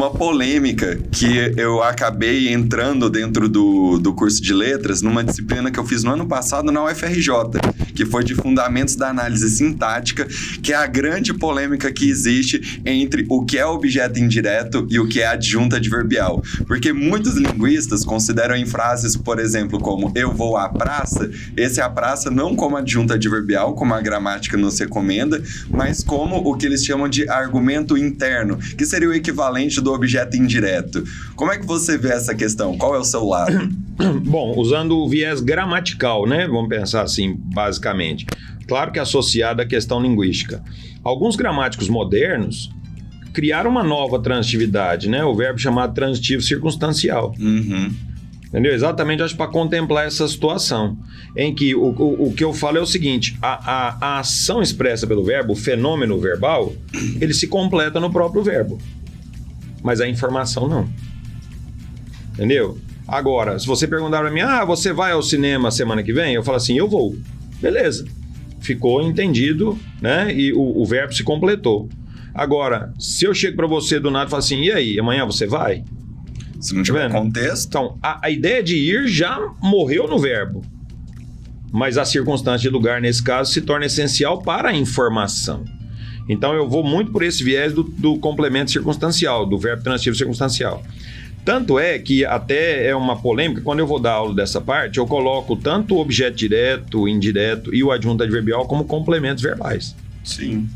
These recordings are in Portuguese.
uma polêmica que eu acabei entrando dentro do curso de letras, numa disciplina que eu fiz no ano passado na UFRJ, que foi de Fundamentos da Análise Sintática, que é a grande polêmica que existe entre o que é objeto indireto e o que é adjunta adverbial. Porque muitos linguistas consideram em frases, por exemplo, como eu vou à praça, esse à praça não como adjunta adverbial, como a gramática nos recomenda, mas como o que eles chamam de argumento interno, que seria o equivalente do objeto indireto. Como é que você vê essa questão? Qual é o seu lado? Bom, usando o viés gramatical, né? Vamos pensar assim, basicamente. Claro que associado à questão linguística. Alguns gramáticos modernos criaram uma nova transitividade, né? O verbo chamado transitivo circunstancial. Uhum. Entendeu? Exatamente, acho, para contemplar essa situação, em que o que eu falo é o seguinte, a ação expressa pelo verbo, o fenômeno verbal, ele se completa no próprio verbo, mas a informação não. Entendeu? Agora, se você perguntar para mim, você vai ao cinema semana que vem? Eu falo assim, eu vou. Beleza. Ficou entendido, né? E o verbo se completou. Agora, se eu chego para você do nada e falo assim, e aí, amanhã você vai? Se não tiver contexto... Então, a ideia de ir já morreu no verbo. Mas a circunstância de lugar, nesse caso, se torna essencial para a informação. Então, eu vou muito por esse viés do complemento circunstancial, do verbo transitivo circunstancial. Tanto é que até é uma polêmica, quando eu vou dar aula dessa parte, eu coloco tanto o objeto direto, indireto e o adjunto adverbial como complementos verbais. Sim.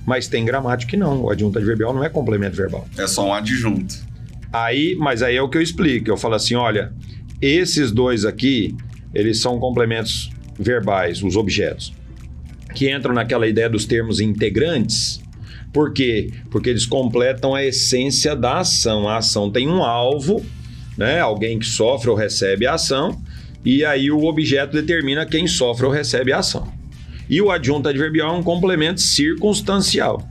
Mas tem gramática que não. O adjunto adverbial não é complemento verbal. É só um adjunto. Mas aí é o que eu explico. Eu falo assim, olha, esses dois aqui, eles são complementos verbais, os objetos, que entram naquela ideia dos termos integrantes. Por quê? Porque eles completam a essência da ação. A ação tem um alvo, né? Alguém que sofre ou recebe a ação, e aí o objeto determina quem sofre ou recebe a ação. E o adjunto adverbial é um complemento circunstancial.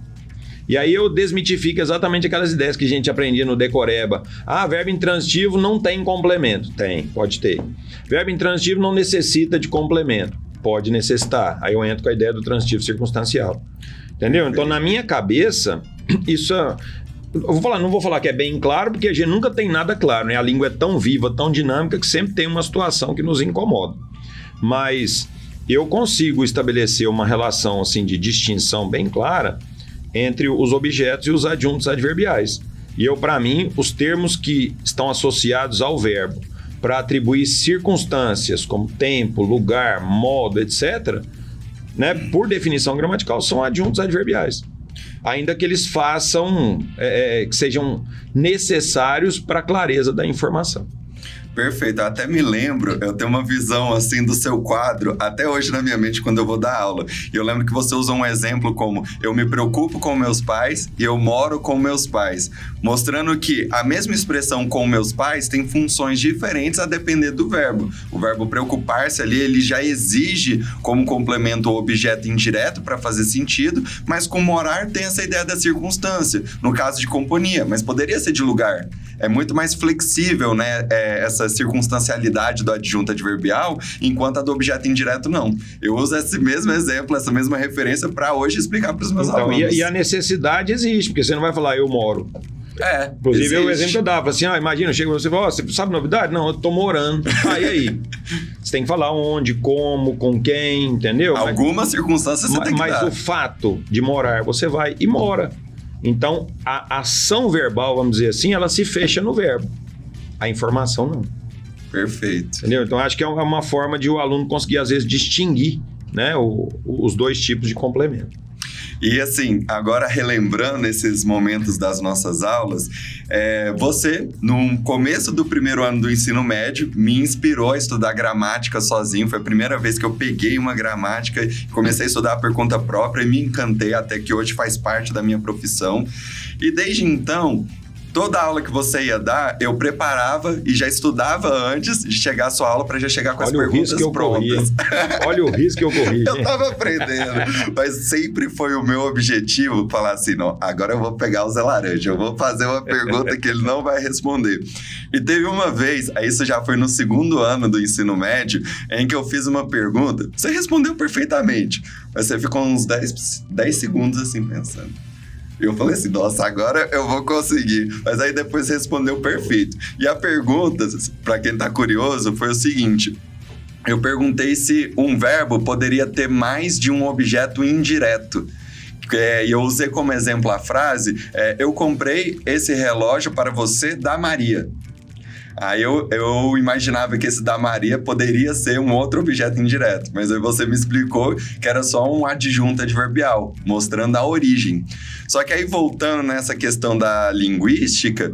E aí eu desmitifico exatamente aquelas ideias que a gente aprendia no decoreba. Verbo intransitivo não tem complemento. Tem, pode ter. Verbo intransitivo não necessita de complemento. Pode necessitar. Aí eu entro com a ideia do transitivo circunstancial. Entendeu? Então, na minha cabeça, isso... não vou falar que é bem claro, porque a gente nunca tem nada claro, né? A língua é tão viva, tão dinâmica, que sempre tem uma situação que nos incomoda. Mas eu consigo estabelecer uma relação assim, de distinção bem clara entre os objetos e os adjuntos adverbiais. E para mim, os termos que estão associados ao verbo para atribuir circunstâncias como tempo, lugar, modo, etc., né, por definição gramatical, são adjuntos adverbiais. Ainda que eles façam, que sejam necessários para a clareza da informação. Perfeito, eu até me lembro, eu tenho uma visão assim do seu quadro, até hoje na minha mente quando eu vou dar aula. E eu lembro que você usa um exemplo como eu me preocupo com meus pais e eu moro com meus pais, mostrando que a mesma expressão com meus pais tem funções diferentes a depender do verbo. O verbo preocupar-se ali, ele já exige como complemento o objeto indireto para fazer sentido, mas com morar tem essa ideia da circunstância, no caso de companhia, mas poderia ser de lugar. É muito mais flexível, né, essa circunstancialidade do adjunto adverbial, enquanto a do objeto indireto não. Eu uso esse mesmo exemplo, essa mesma referência para hoje explicar para os meus alunos. E a necessidade existe, porque você não vai falar eu moro. Inclusive, existe. O exemplo que eu dava, assim, imagina, chega você e fala, você sabe novidade? Não, eu tô morando. E aí? Você tem que falar onde, como, com quem, entendeu? Algumas circunstâncias você tem que dar. Mas o fato de morar, você vai e mora. Então, a ação verbal, vamos dizer assim, ela se fecha no verbo. A informação não. Perfeito. Entendeu? Então, acho que é uma forma de o aluno conseguir, às vezes, distinguir, né, os dois tipos de complemento. E assim, agora relembrando esses momentos das nossas aulas, você, no começo do primeiro ano do ensino médio, me inspirou a estudar gramática sozinho. Foi a primeira vez que eu peguei uma gramática e comecei a estudar por conta própria e me encantei, até que hoje faz parte da minha profissão. E desde então, toda aula que você ia dar, eu preparava e já estudava antes de chegar à sua aula para já chegar com as perguntas prontas. Olha o risco que eu corri. Eu tava aprendendo, mas sempre foi o meu objetivo falar assim, não, agora eu vou pegar o Zé Laranja, eu vou fazer uma pergunta que ele não vai responder. E teve uma vez, isso já foi no segundo ano do ensino médio, em que eu fiz uma pergunta, você respondeu perfeitamente, mas você ficou uns 10 segundos assim pensando. E eu falei assim, nossa, agora eu vou conseguir. Mas aí depois respondeu perfeito. E a pergunta, para quem tá curioso, foi o seguinte. Eu perguntei se um verbo poderia ter mais de um objeto indireto. E eu usei como exemplo a frase, eu comprei esse relógio para você da Maria. Aí eu imaginava que esse da Maria poderia ser um outro objeto indireto, mas aí você me explicou que era só um adjunto adverbial, mostrando a origem. Só que aí voltando nessa questão da linguística,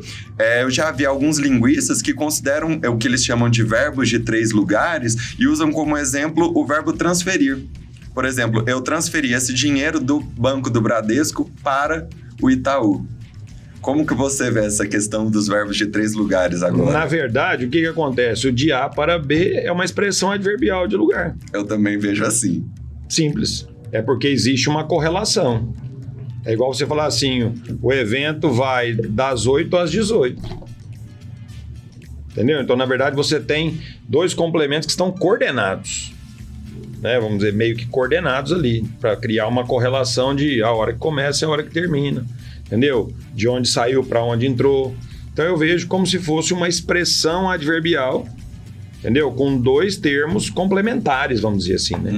eu já vi alguns linguistas que consideram o que eles chamam de verbos de 3 lugares e usam como exemplo o verbo transferir. Por exemplo, eu transferi esse dinheiro do Banco do Bradesco para o Itaú. Como que você vê essa questão dos verbos de 3 lugares agora? Na verdade, o que acontece? O de A para B é uma expressão adverbial de lugar. Eu também vejo assim. Simples. É porque existe uma correlação. É igual você falar assim, o evento vai das 8 às 18. Entendeu? Então, na verdade, você tem 2 complementos que estão coordenados. Né? Vamos dizer, meio que coordenados ali, para criar uma correlação de a hora que começa e a hora que termina. Entendeu? De onde saiu para onde entrou. Então eu vejo como se fosse uma expressão adverbial, entendeu? Com 2 termos complementares, vamos dizer assim, né?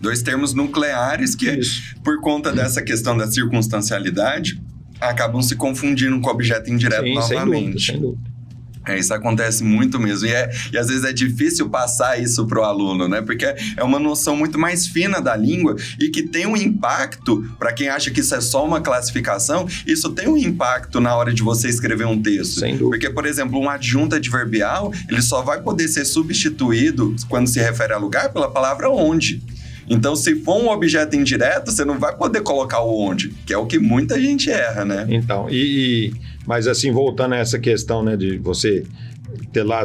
2 termos nucleares que, por conta dessa questão da circunstancialidade, acabam se confundindo com o objeto indireto novamente. Sem dúvida. Isso acontece muito mesmo. E às vezes é difícil passar isso para o aluno, né? Porque é uma noção muito mais fina da língua e que tem um impacto, para quem acha que isso é só uma classificação, isso tem um impacto na hora de você escrever um texto. Sem dúvida. Porque, por exemplo, um adjunto adverbial, ele só vai poder ser substituído, quando se refere a lugar, pela palavra onde. Então, se for um objeto indireto, você não vai poder colocar o onde, que é o que muita gente erra, né? Então, mas assim, voltando a essa questão, né, de você ter lá